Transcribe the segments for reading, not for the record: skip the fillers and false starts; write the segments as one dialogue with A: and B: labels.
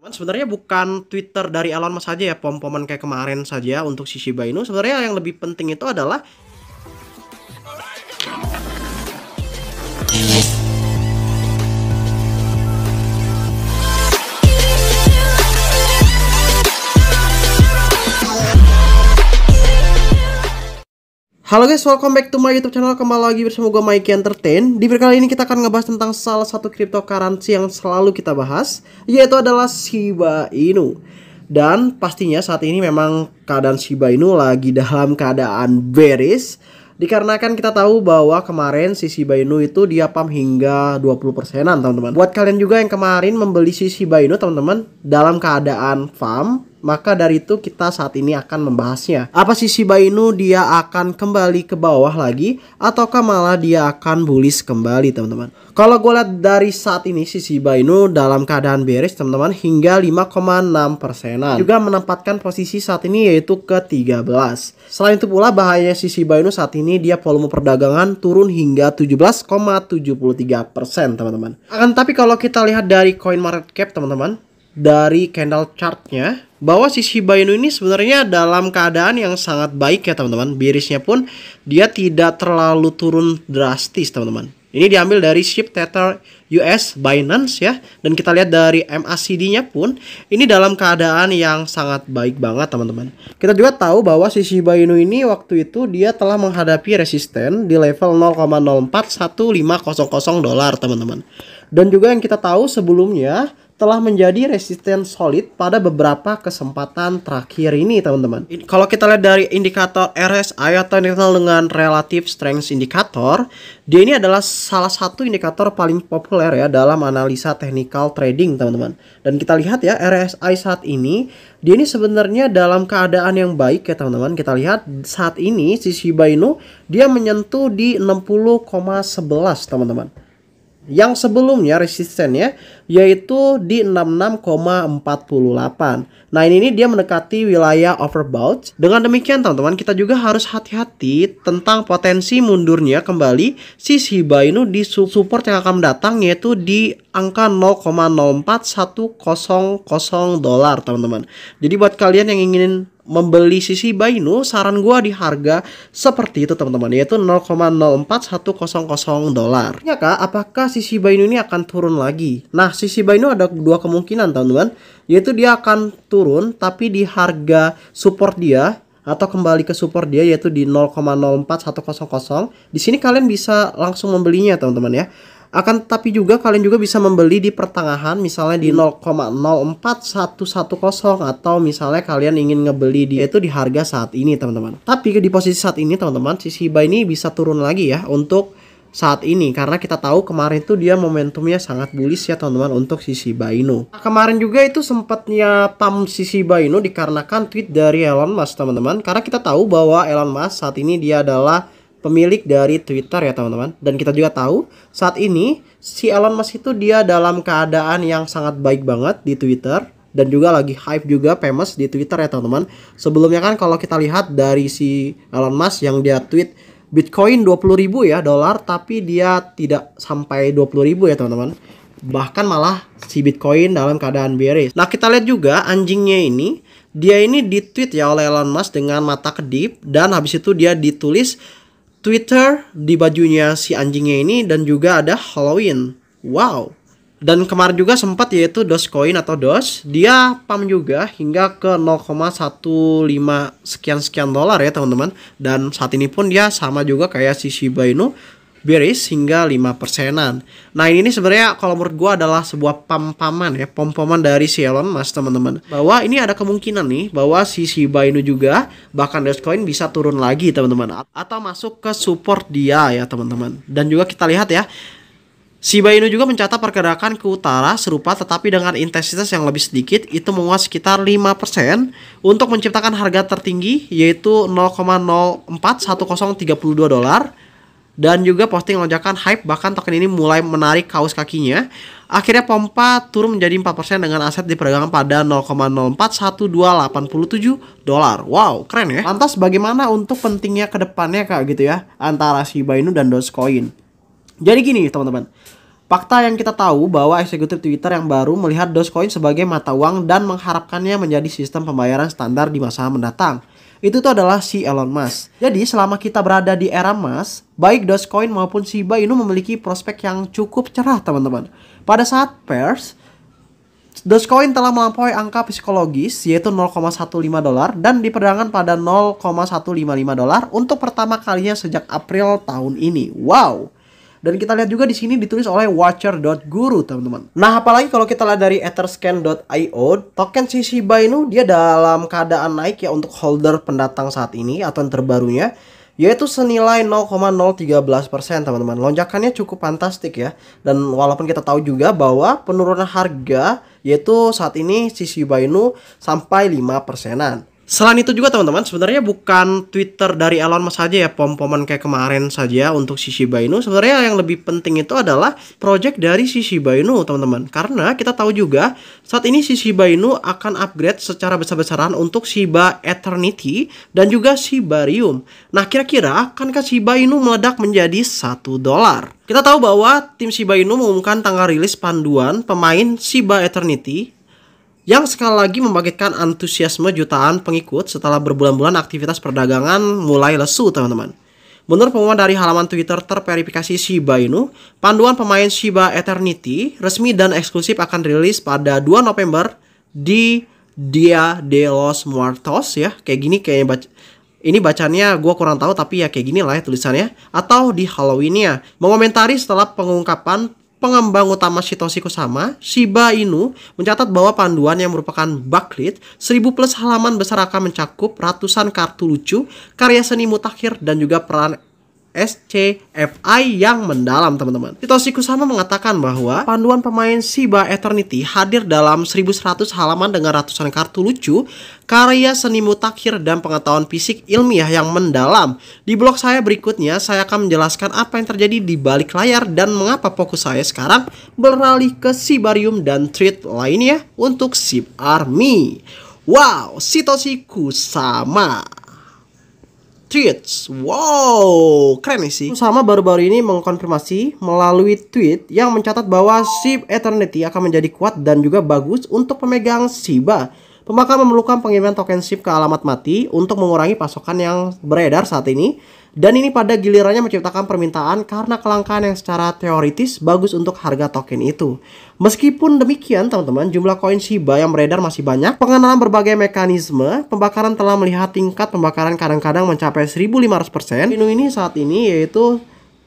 A: Sebenarnya bukan Twitter dari Elon Musk saja ya, pom-poman kayak kemarin saja untuk si Shiba Inu. Sebenarnya yang lebih penting itu adalah halo guys, welcome back to my YouTube channel. Kembali lagi bersama gue Mikey Entertain. Di video kali ini kita akan ngebahas tentang salah satu cryptocurrency yang selalu kita bahas, yaitu adalah Shiba Inu. Dan pastinya saat ini memang keadaan Shiba Inu lagi dalam keadaan bearish, dikarenakan kita tahu bahwa kemarin si Shiba Inu itu dia pump hingga 20%-an teman-teman. Buat kalian juga yang kemarin membeli si Shiba Inu teman-teman dalam keadaan pump, maka dari itu kita saat ini akan membahasnya. Apa sih Shiba Inu dia akan kembali ke bawah lagi ataukah malah dia akan bullish kembali teman-teman. Kalau gue lihat dari saat ini si Shiba Inu dalam keadaan bearish teman-teman hingga 5,6%-an. Juga menempatkan posisi saat ini yaitu ke 13. Selain itu pula bahaya si Shiba Inu saat ini dia volume perdagangan turun hingga 17,73% teman-teman. Tapi kalau kita lihat dari coin market cap teman-teman, dari candle chartnya, bahwa si Shiba Inu ini sebenarnya dalam keadaan yang sangat baik ya teman-teman. Bearishnya pun dia tidak terlalu turun drastis teman-teman. Ini diambil dari Ship Tether US Binance ya. Dan kita lihat dari MACD-nya pun ini dalam keadaan yang sangat baik banget teman-teman. Kita juga tahu bahwa si Shiba Inu ini waktu itu dia telah menghadapi resisten di level 0,041500 dolar teman-teman. Dan juga yang kita tahu sebelumnya telah menjadi resisten solid pada beberapa kesempatan terakhir ini teman-teman. Kalau kita lihat dari indikator RSI atau yang dikenal dengan Relative Strength Indicator, dia ini adalah salah satu indikator paling populer ya dalam analisa technical trading teman-teman. Dan kita lihat ya RSI saat ini, dia ini sebenarnya dalam keadaan yang baik ya teman-teman. Kita lihat saat ini si Shiba Inu dia menyentuh di 60,11 teman-teman. Yang sebelumnya resistennya yaitu di 66,48. Nah ini dia mendekati wilayah overbought. Dengan demikian teman-teman kita juga harus hati-hati tentang potensi mundurnya kembali si Shiba Inu di support yang akan datang, yaitu di angka 0,04100 dolar teman-teman. Jadi buat kalian yang ingin membeli si Shiba Inu, saran gua di harga seperti itu teman-teman, yaitu 0,04100 dolar. Ya kak, apakah si Shiba Inu ini akan turun lagi? Nah, si Shiba Inu ada dua kemungkinan teman-teman, yaitu dia akan turun tapi di harga support dia atau kembali ke support dia yaitu di 0,04100. Di sini kalian bisa langsung membelinya teman-teman ya. Akan tapi juga kalian juga bisa membeli di pertengahan, misalnya di 0,04110, atau misalnya kalian ingin ngebeli di itu di harga saat ini teman-teman. Tapi di posisi saat ini teman-teman si Shiba ini bisa turun lagi ya untuk saat ini, karena kita tahu kemarin itu dia momentumnya sangat bullish ya teman-teman untuk si Shiba Inu. Kemarin juga itu sempatnya pump si Shiba Inu dikarenakan tweet dari Elon Musk teman-teman, karena kita tahu bahwa Elon Musk saat ini dia adalah pemilik dari Twitter ya teman-teman. Dan kita juga tahu saat ini si Elon Musk itu dia dalam keadaan yang sangat baik banget di Twitter, dan juga lagi hype juga famous di Twitter ya teman-teman. Sebelumnya kan kalau kita lihat dari si Elon Musk yang dia tweet Bitcoin 20.000 ya dolar, tapi dia tidak sampai 20.000 ya teman-teman. Bahkan malah si Bitcoin dalam keadaan bearish. Nah kita lihat juga anjingnya ini, dia ini di-tweet ya oleh Elon Musk dengan mata kedip, dan habis itu dia ditulis Twitter di bajunya si anjingnya ini, dan juga ada Halloween. Wow. Dan kemarin juga sempat yaitu Dogecoin atau Doge, dia pump juga hingga ke 0,15 sekian dolar ya teman-teman. Dan saat ini pun dia sama juga kayak si Shiba Inu, bearish hingga 5%-an. Nah ini sebenarnya kalau menurut gua adalah sebuah pom-poman ya, pom-poman dari si Elon Musk teman-teman. Bahwa ini ada kemungkinan nih bahwa si Shiba Inu juga bahkan Dogecoin bisa turun lagi teman-teman, atau masuk ke support dia ya teman-teman. Dan juga kita lihat ya, Shiba Inu juga mencatat pergerakan ke utara serupa tetapi dengan intensitas yang lebih sedikit, itu menguat sekitar 5% untuk menciptakan harga tertinggi yaitu 0,04132 dolar. Dan juga posting lonjakan hype, bahkan token ini mulai menarik kaos kakinya. Akhirnya pompa turun menjadi 4% dengan aset diperdagangkan pada 0,041287 dolar. Wow, keren ya. Lantas bagaimana untuk pentingnya ke depannya kak gitu ya antara Shiba Inu dan Dogecoin? Jadi gini teman-teman, Fakta yang kita tahu bahwa eksekutif Twitter yang baru melihat Dogecoin sebagai mata uang dan mengharapkannya menjadi sistem pembayaran standar di masa mendatang. Itu tuh adalah si Elon Musk. Jadi selama kita berada di era emas, baik Dogecoin maupun Shiba Inu memiliki prospek yang cukup cerah teman-teman. Pada saat pairs, Dogecoin telah melampaui angka psikologis yaitu $0,15 dan diperdagangkan pada $0,155 untuk pertama kalinya sejak April tahun ini. Wow. Dan kita lihat juga di sini ditulis oleh watcher.guru teman-teman. Nah, apalagi kalau kita lihat dari etherscan.io, token si Shiba Inu dia dalam keadaan naik ya untuk holder pendatang saat ini atau yang terbarunya, yaitu senilai 0,013% teman-teman. Lonjakannya cukup fantastik ya. Dan walaupun kita tahu juga bahwa penurunan harga yaitu saat ini si Shiba Inu sampai 5%-an. Selain itu juga teman-teman, sebenarnya bukan Twitter dari Elon Musk saja ya, pom-poman kayak kemarin saja untuk si Shiba Inu. Sebenarnya yang lebih penting itu adalah project dari si Shiba Inu teman-teman. Karena kita tahu juga saat ini si Shiba Inu akan upgrade secara besar-besaran untuk Shiba Eternity dan juga Shibarium. Nah, kira-kira akankah Shiba Inu meledak menjadi $1? Kita tahu bahwa tim Shiba Inu mengumumkan tanggal rilis panduan pemain Shiba Eternity yang sekali lagi membangkitkan antusiasme jutaan pengikut setelah berbulan-bulan aktivitas perdagangan mulai lesu teman-teman. Menurut pengumuman dari halaman Twitter terverifikasi Shiba Inu, panduan pemain Shiba Eternity resmi dan eksklusif akan rilis pada 2 November di Dia de los Muertos ya. Kayak gini kayaknya ini bacanya gue kurang tahu tapi ya kayak gini lah ya tulisannya. Atau di Halloween-nya. Mengomentari setelah pengungkapan pengembang utama Satoshi Kusama, Shiba Inu mencatat bahwa panduan yang merupakan backlit 1000 plus halaman besar akan mencakup ratusan kartu lucu, karya seni mutakhir dan juga peran SCFI yang mendalam teman-teman. Satoshi Kusama mengatakan bahwa panduan pemain Shiba Eternity hadir dalam 1100 halaman dengan ratusan kartu lucu, karya seni mutakhir dan pengetahuan fisik ilmiah yang mendalam. Di blog saya berikutnya saya akan menjelaskan apa yang terjadi di balik layar dan mengapa fokus saya sekarang beralih ke Shibarium dan tweet lainnya untuk SHIB Army. Wow, Satoshi Kusama tweets. Wow, keren nih sih. Kusama baru-baru ini mengkonfirmasi melalui tweet yang mencatat bahwa SHIB Eternity akan menjadi kuat dan juga bagus untuk pemegang Shiba. Pemakaian memerlukan pengiriman token SHIB ke alamat mati untuk mengurangi pasokan yang beredar saat ini. Dan ini pada gilirannya menciptakan permintaan karena kelangkaan yang secara teoritis bagus untuk harga token itu. Meskipun demikian teman-teman, jumlah koin Shiba yang beredar masih banyak. Pengenalan berbagai mekanisme pembakaran telah melihat tingkat pembakaran kadang-kadang mencapai 1500%. Ini saat ini yaitu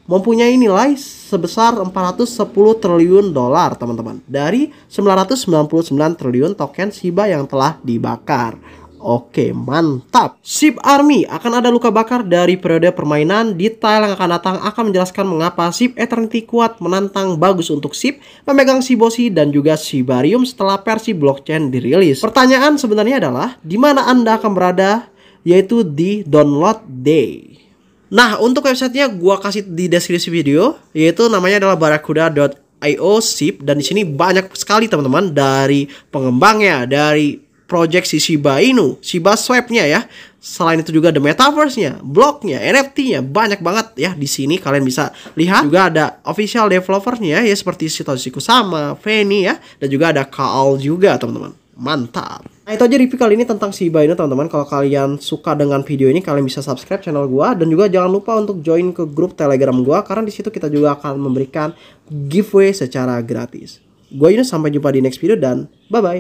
A: mempunyai nilai sebesar 410 triliun dolar teman-teman. Dari 999 triliun token Shiba yang telah dibakar. Oke, mantap. SHIB Army akan ada luka bakar dari periode permainan. Detail yang akan datang akan menjelaskan mengapa SHIB Eternity kuat menantang bagus untuk SHIB, memegang Shiboshi dan juga Shibarium setelah versi blockchain dirilis. Pertanyaan sebenarnya adalah di mana Anda akan berada, yaitu di download day. Nah, untuk websitenya gua kasih di deskripsi video, yaitu namanya adalah barakuda.io SHIB, dan di sini banyak sekali teman-teman dari pengembangnya, dari project si Shiba Inu, Shiba Swap-nya ya. Selain itu juga ada Metaverse-nya, blog-nya, NFT-nya, banyak banget ya di sini kalian bisa lihat. Juga ada official developer-nya ya seperti Satoshi Kusama, Feni ya, dan juga ada Kaal juga teman-teman. Mantap. Nah, itu aja review kali ini tentang Shiba Inu teman-teman. Kalau kalian suka dengan video ini, kalian bisa subscribe channel gua dan juga jangan lupa untuk join ke grup Telegram gua karena di situ kita juga akan memberikan giveaway secara gratis. Gua Yunus, sampai jumpa di next video dan bye bye.